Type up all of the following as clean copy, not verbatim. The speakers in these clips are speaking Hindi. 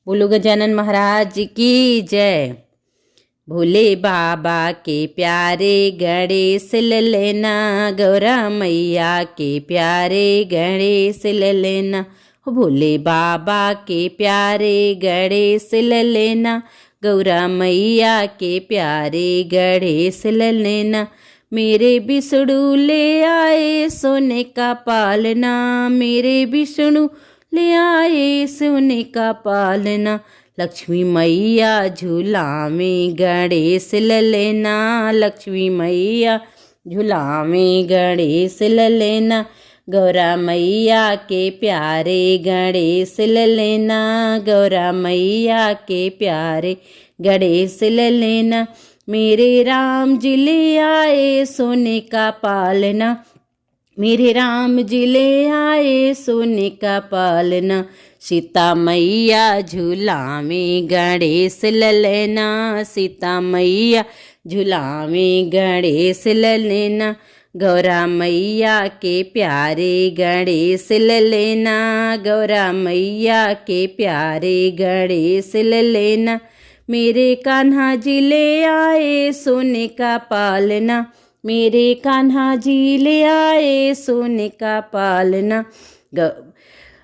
बोलो गजानन महाराज की जय। भोले बाबा के प्यारे गणेश ललना, गौरा मैया के प्यारे गणेश ललना। भोले बाबा के प्यारे गणेश ललना, गौरा मैया के प्यारे गणेश ललना। मेरे विष्णु ले आए सोने का पालना, मेरे विष्णु ले आए सोने का पालना। लक्ष्मी मैया झूला में गणेश ललना, लक्ष्मी मैया झूला में गणेश ललना। गौरा मैया के प्यारे गणेश ललना, गौरा मैया के प्यारे गणेश ललना। मेरे राम जी ले आए सोने का पालना, मेरे राम जी ले आए सोने का पालना। सीता मैया झूला में गणेश ललना, सीता मैया झूला में गणेश ललना। गौरा मैया के प्यारे गणेश ललना, गौरा मैया के प्यारे गणेश ललना। मेरे कान्हा जी ले आए सोने का पालना, मेरे कान्हा जी ले आए सोने का पालना।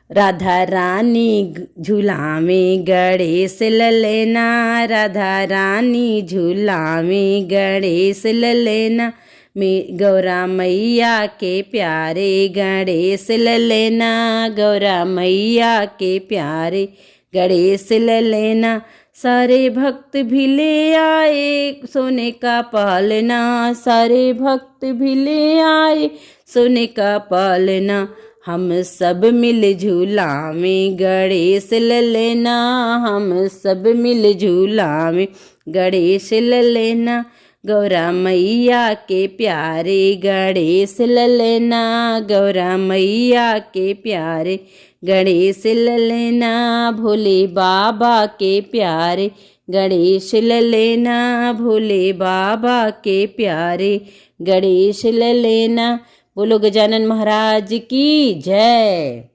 राधा रानी झूला में गणेश ललना, राधा रानी झूला में गणेश ललना। गौरा मैया के प्यारे गणेश ललना, गौरा मैया के प्यारे गणेश ललना। सारे भक्त भी ले आए सोने का पालना, सारे भक्त भी ले आए सोने का पालना। हम सब मिल झूला में गणेश ललना, हम सब मिल झूला में गणेश ललना। गौरा मैया के प्यारे गणेश ललना, गौरा मैया के प्यारे गणेश ललना। भोले बाबा के प्यारे गणेश ललना, भोले बाबा के प्यारे गणेश ललना। बोलो गजानन महाराज की जय।